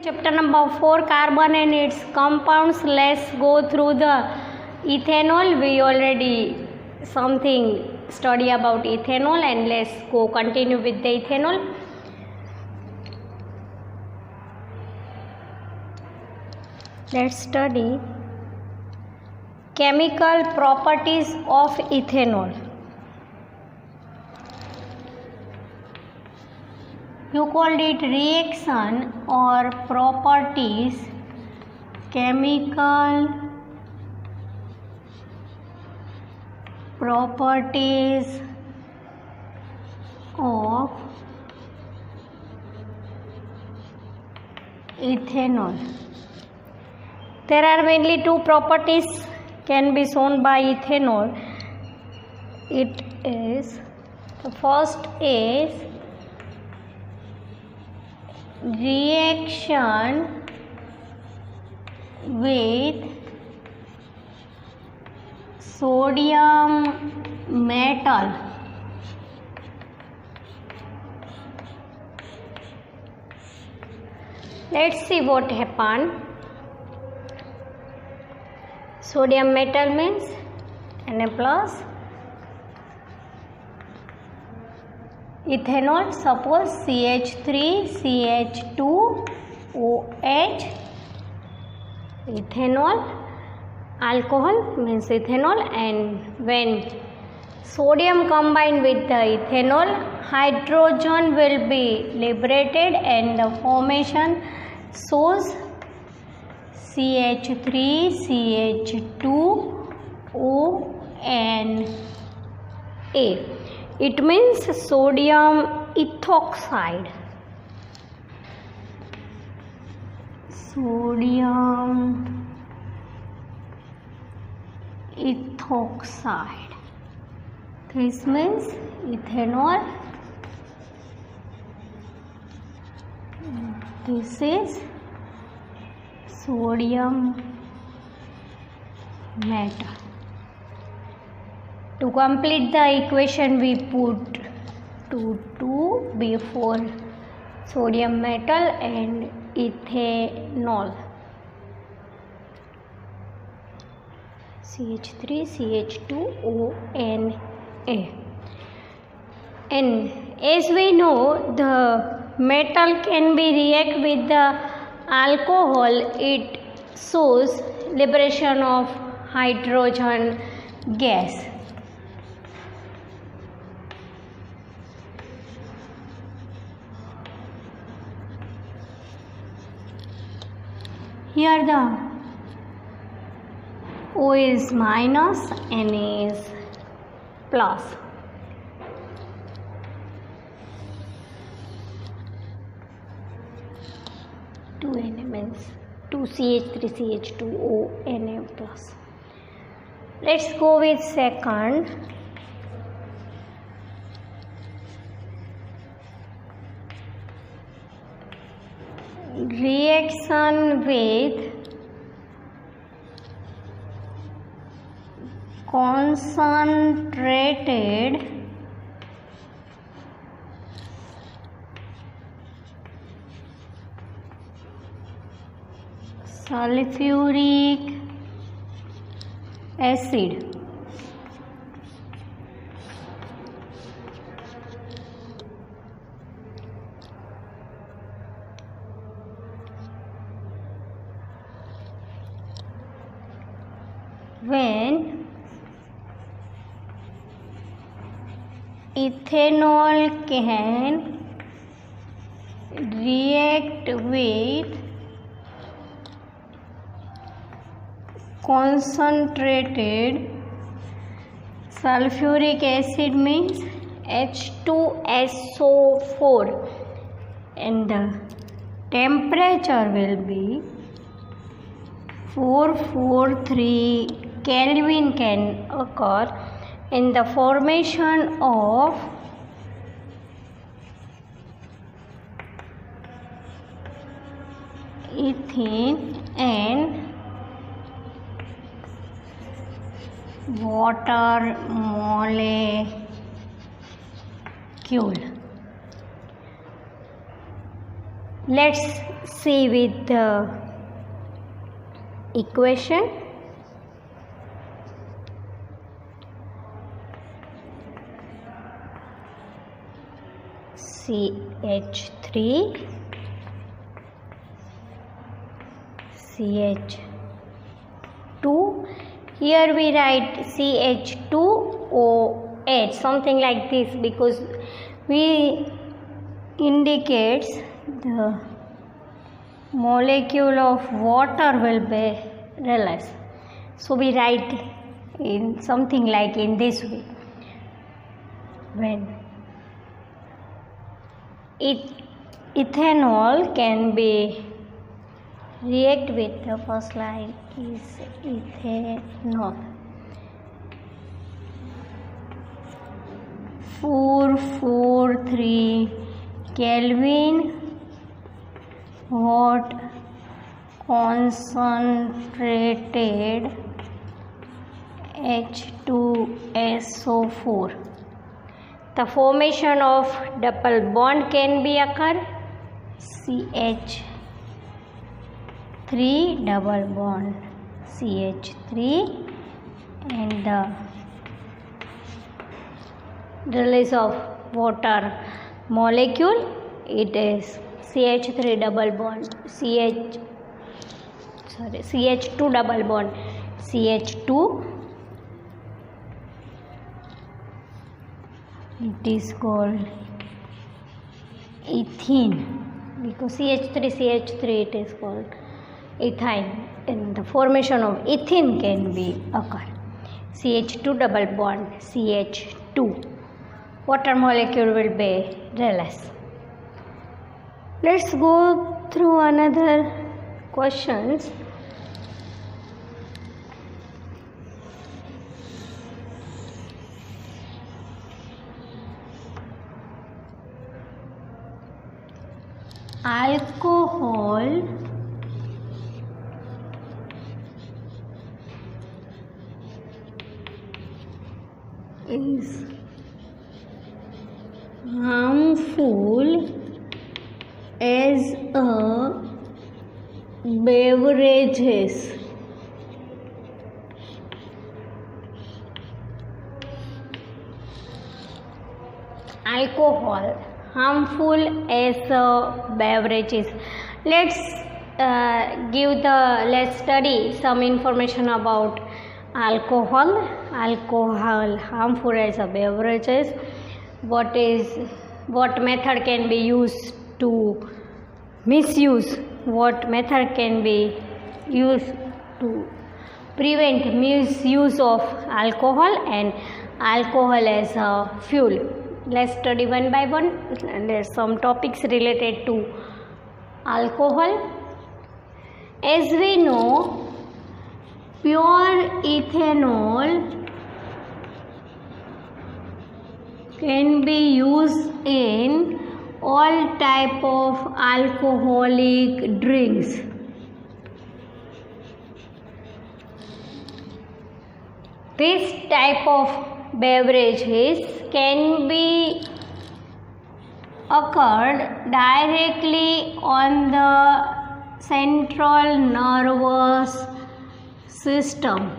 Chapter number 4, carbon and its compounds. Let's go through the ethanol. We already something study about ethanol, and let's go continue with the ethanol. Let's study chemical properties of ethanol. You called it reaction or properties, chemical properties of ethanol. There are mainly two properties can be shown by ethanol. It is, the first is reaction with sodium metal. Let's see what happened. Sodium metal means Na plus. Ethanol, suppose CH3 CH2 OH. Ethanol, alcohol means ethanol, and when sodium combined with the ethanol, hydrogen will be liberated and the formation shows CH3 CH2 ONA. It means sodium ethoxide. Sodium ethoxide. This means ethanol. This is sodium metal. To complete the equation, we put 2 before sodium metal and ethanol. CH3 CH2 ONA. And as we know, the metal can be react with the alcohol. It shows liberation of hydrogen gas. Here the O is minus, N is plus. Two Na means 2 CH3 CH2 ONA plus. Let's go with second. Reaction with concentrated sulfuric acid. When ethanol can react with concentrated sulfuric acid means H2SO4, and the temperature will be 443 Kelvin can occur in the formation of ethene and water molecule. Let's see with the equation. CH3 CH2. Here we write CH2OH, something like this, because we indicates the molecule of water will be realized. So we write in something like in this way. When ethanol can be react with the first line is ethanol. 443 Kelvin, what concentrated H2SO4. The formation of double bond can be occur. CH3 double bond CH3, and the release of water molecule, it is CH3 double bond CH2 double bond CH2. It is called ethene, because CH3 it is called ethine, and the formation of ethene can be occur. CH2 double bond CH2, water molecule will be released. Let's go through another questions. Alcohol is harmful as a beverages. Alcohol harmful as beverages. Let's study some information about alcohol. Alcohol harmful as a beverages. What method can be used to misuse? What method can be used to prevent misuse of alcohol and alcohol as a fuel? Let's study one by one. There's some topics related to alcohol. As we know, pure ethanol can be used in all type of alcoholic drinks. This type of beverages can be occurred directly on the central nervous system.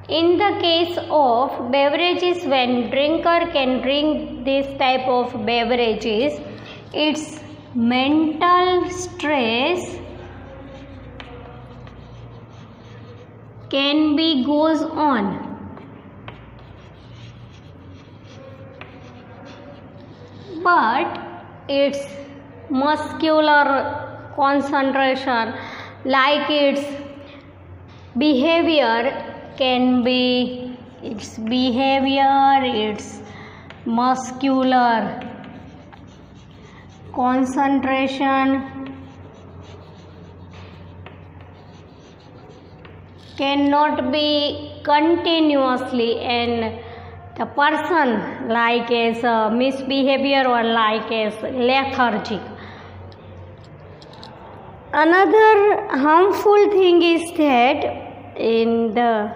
In the case of beverages, when drinker can drink this type of beverages, its mental stress can be goes on. But its muscular concentration, like its behavior, can be its muscular concentration cannot be continuously, and the person like as misbehavior or like as lethargic. Another harmful thing is that in the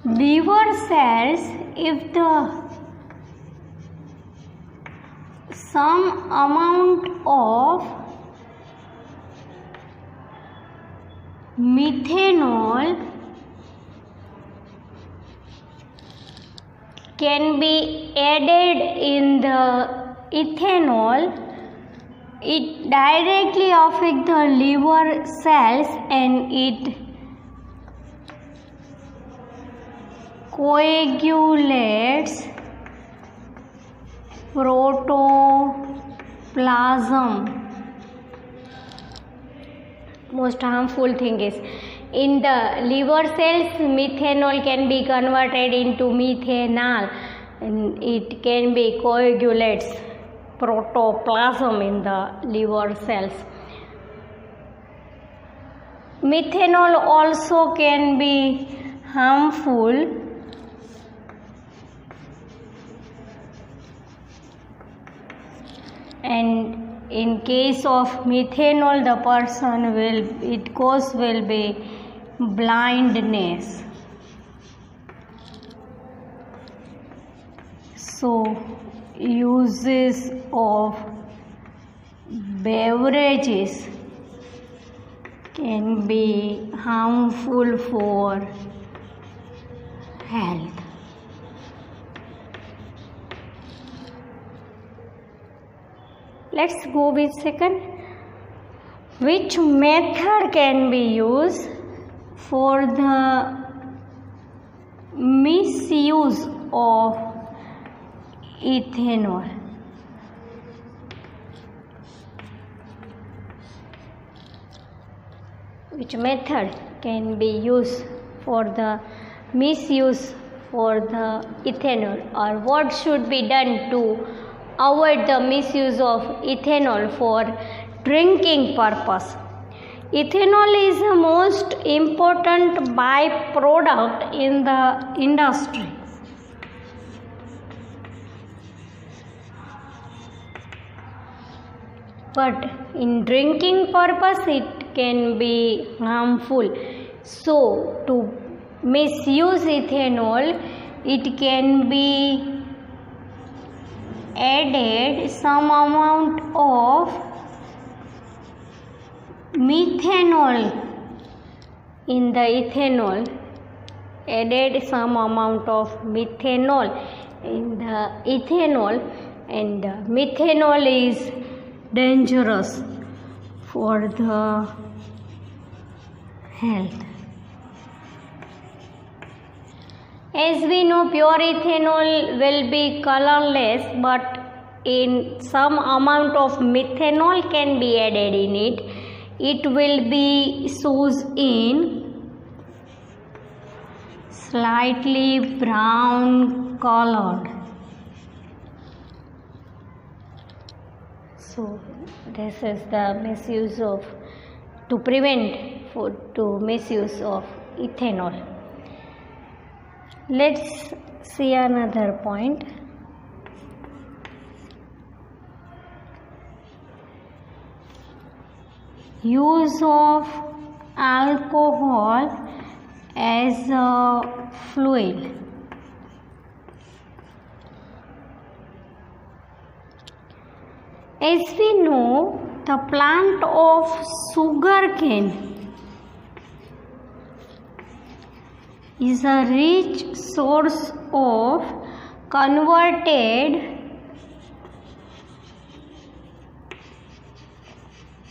liver cells, if the some amount of methanol can be added in the ethanol, it directly affects the liver cells and it coagulates protoplasm. Most harmful thing is in the liver cells, methanol can be converted into methanol and it can be coagulates protoplasm in the liver cells. Methanol also can be harmful and in case of methanol the person will be blindness. So uses of beverages can be harmful for health. Let's go with second. Which method can be used for the misuse of ethanol? Which method can be used for the misuse for the ethanol, or what should be done to avoid the misuse of ethanol for drinking purpose? Ethanol is the most important byproduct in the industry. But in drinking purpose it can be harmful. So to misuse ethanol, it can be added some amount of methanol in the ethanol, added some amount of methanol in the ethanol, and methanol is dangerous for the health. As we know, pure ethanol will be colorless, but in some amount of methanol can be added in it. It will be shows in slightly brown colored. So this is the misuse of, to prevent to misuse of ethanol. Let's see another point. Use of alcohol as a fuel. As we know, the plant of sugarcane is a rich source of converted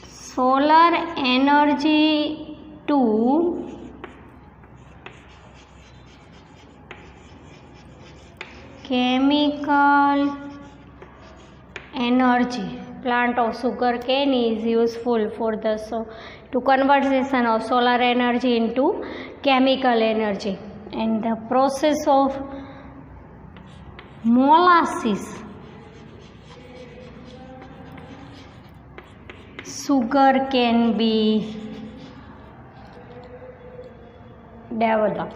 solar energy to chemical energy. Plant of sugarcane is useful for the to conversion of solar energy into chemical energy, and the process of molasses, sugar can be developed.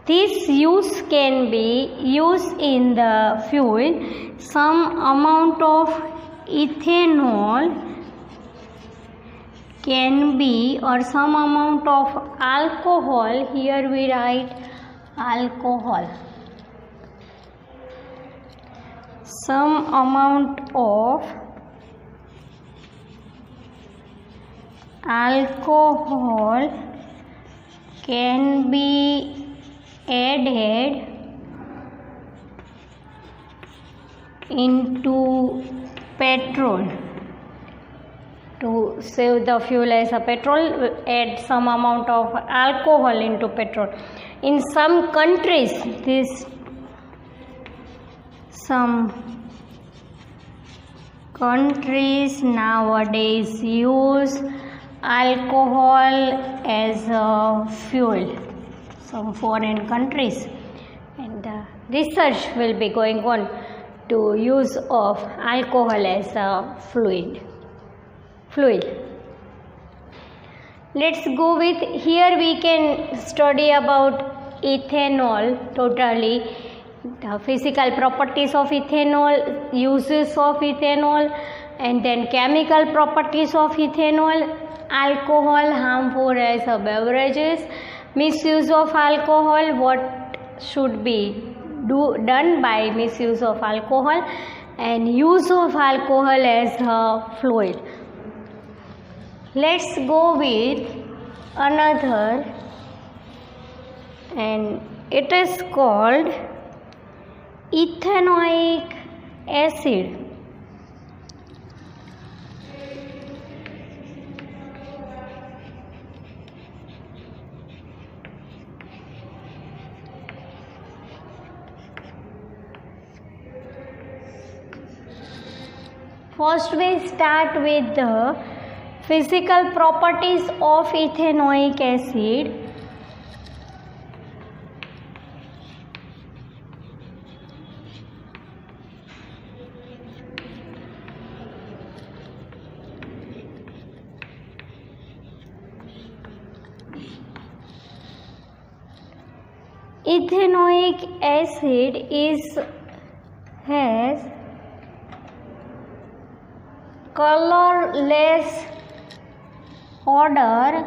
This use can be used in the fuel. Some amount of ethanol can be, or some amount of alcohol, here we write alcohol, some amount of alcohol can be added into petrol. To save the fuel as a petrol, add some amount of alcohol into petrol. In some countries, some countries nowadays use alcohol as a fuel. Some foreign countries, and research will be going on to use of alcohol as a fluid. Let's go with, here we can study about ethanol totally, the physical properties of ethanol, uses of ethanol, and then chemical properties of ethanol, alcohol, harmful as a beverages, misuse of alcohol, what should be done by misuse of alcohol, and use of alcohol as a fluid. Let's go with another, and it is called ethanoic acid. First we start with the physical properties of ethanoic acid. Ethanoic acid has colorless odor,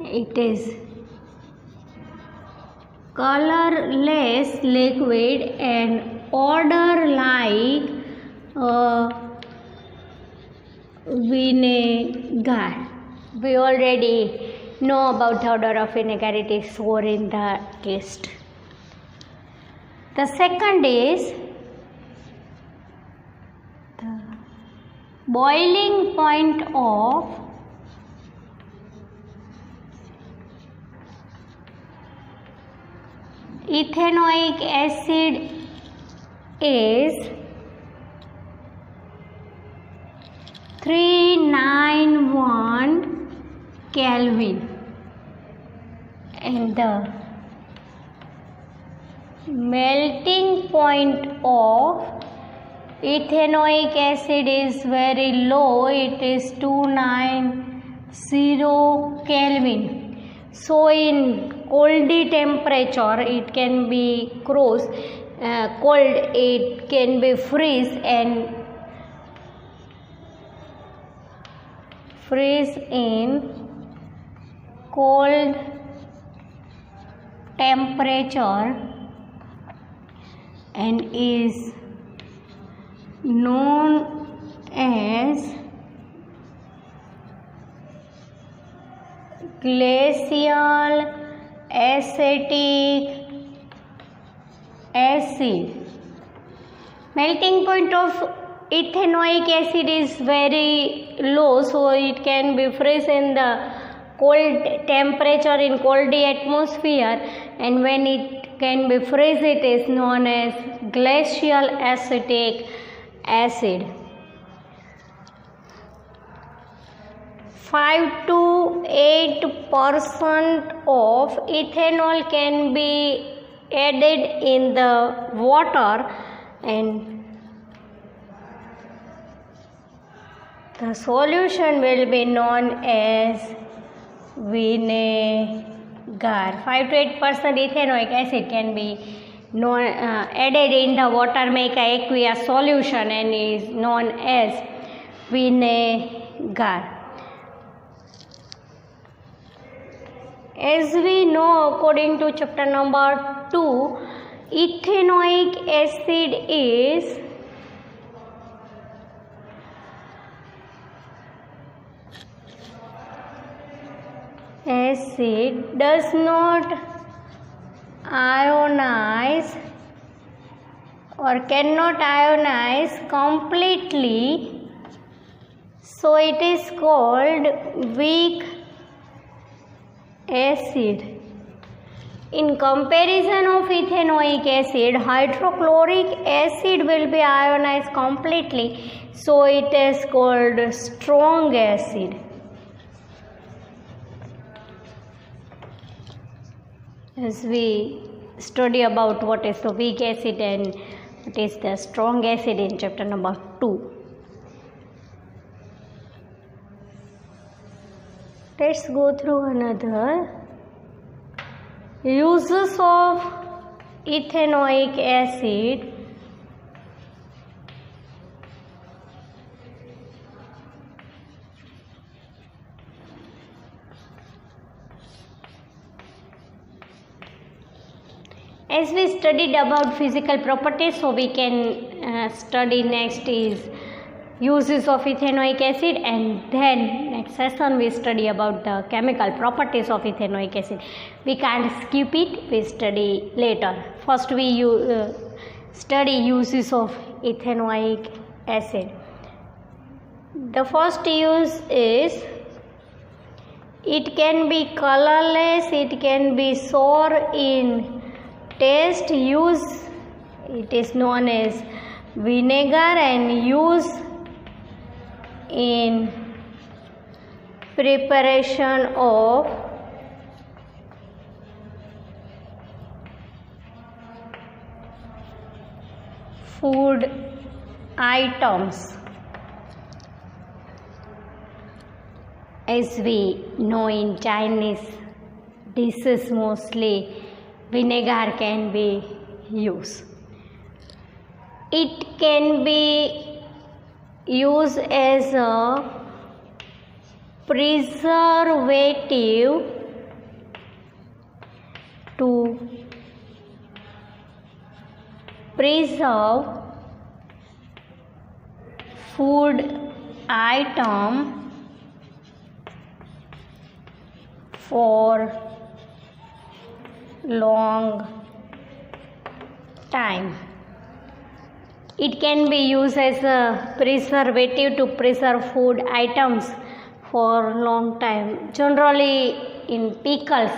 it is colorless liquid and odor like vinegar. We already know about the odor of vinegar, it is sour in the taste. The second is the boiling point of ethanoic acid is 391 Kelvin, and the melting point of ethanoic acid is very low, it is 290 Kelvin. So in cold temperature it can be cold, it can be freeze in cold temperature and is known as glacial acetic acid. Melting point of ethanoic acid is very low, so it can be freeze in the cold temperature in cold atmosphere, and when it can be freeze it is known as glacial acetic acid. 5 to 8% of ethanol can be added in the water, and the solution will be known as vinegar. 5 to 8% ethanoic acid can be added in the water make a aqueous solution and is known as vinegar. As we know, according to chapter number 2, ethanoic acid does not ionize or cannot ionize completely, so it is called weak acid. In comparison of ethanoic acid, hydrochloric acid will be ionized completely, so it is called strong acid. As we study about what is the weak acid and what is the strong acid in chapter number 2. Let's go through another uses of ethanoic acid. As we studied about physical properties, so we can study next is uses of ethanoic acid, and then next session we study about the chemical properties of ethanoic acid. We can't skip it, we study later. First we study uses of ethanoic acid. The first use is it can be colorless, it can be sour in taste. Use it is known as vinegar, and use in preparation of food items. As we know, in Chinese dishes mostly vinegar can be used. It can be used as a preservative to preserve food item for long time. It can be used as a preservative to preserve food items for long time. Generally in pickle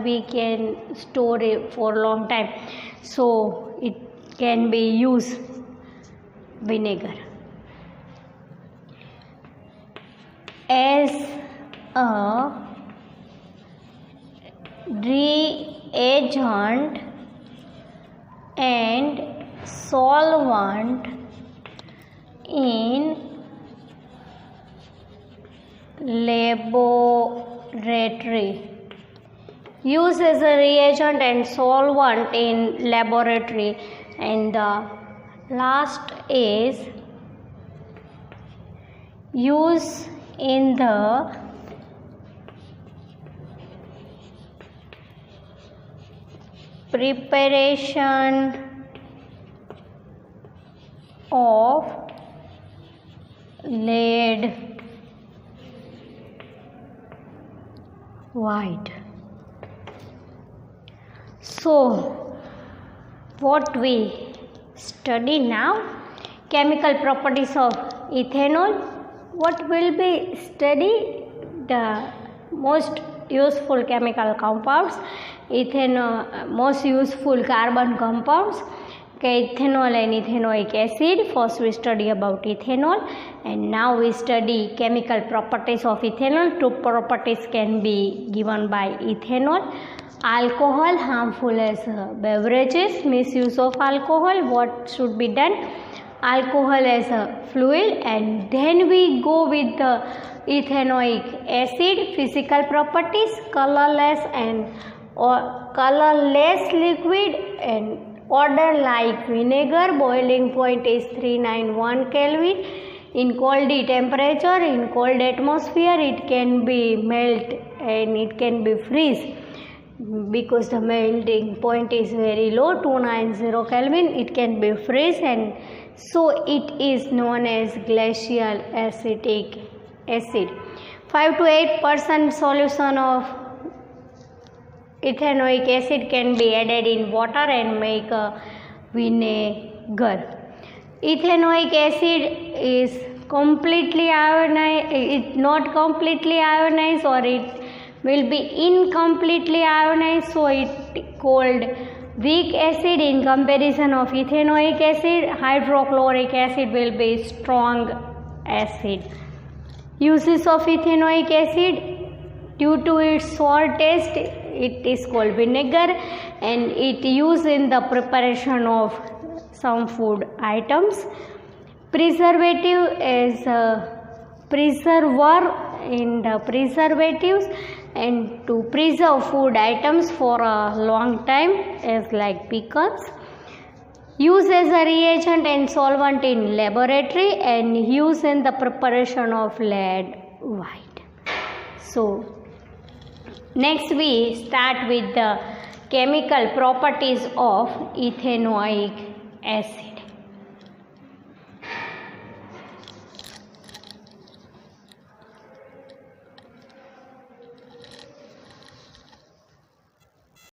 we can store it for long time, so it can be used vinegar. As a reagent and solvent in laboratory. Use as a reagent and solvent in laboratory. And the last is use in the preparation of lead white. So what we study now, chemical properties of ethanol. What will be study? The most useful chemical compounds, most useful carbon compounds, ethanol and ethanoic acid. First we study about ethanol, and now we study chemical properties of ethanol. Two properties can be given by ethanol. Alcohol, harmful as beverages, misuse of alcohol. What should be done? Alcohol as a fluid, and then we go with the ethanoic acid. Physical properties, colorless and or colorless liquid and odor like vinegar. Boiling point is 391 Kelvin. In cold temperature, in cold atmosphere, it can be melt and it can be freeze. Because the melting point is very low, 290 Kelvin, it can be freeze, and so it is known as glacial acetic acid. 5 to 8% solution of ethanoic acid can be added in water and make a vinegar. Ethanoic acid is completely ionized, it's not completely ionized, or it will be incompletely ionized, so it called weak acid. In comparison of ethanoic acid, hydrochloric acid will be strong acid. Uses of ethanoic acid: due to its sour taste, it is called vinegar, and it used in the preparation of some food items. Preservative as a preserver in the preservatives, and to preserve food items for a long time, as like pickles. Use as a reagent and solvent in laboratory, and use in the preparation of lead white. So next we start with the chemical properties of ethanoic acid.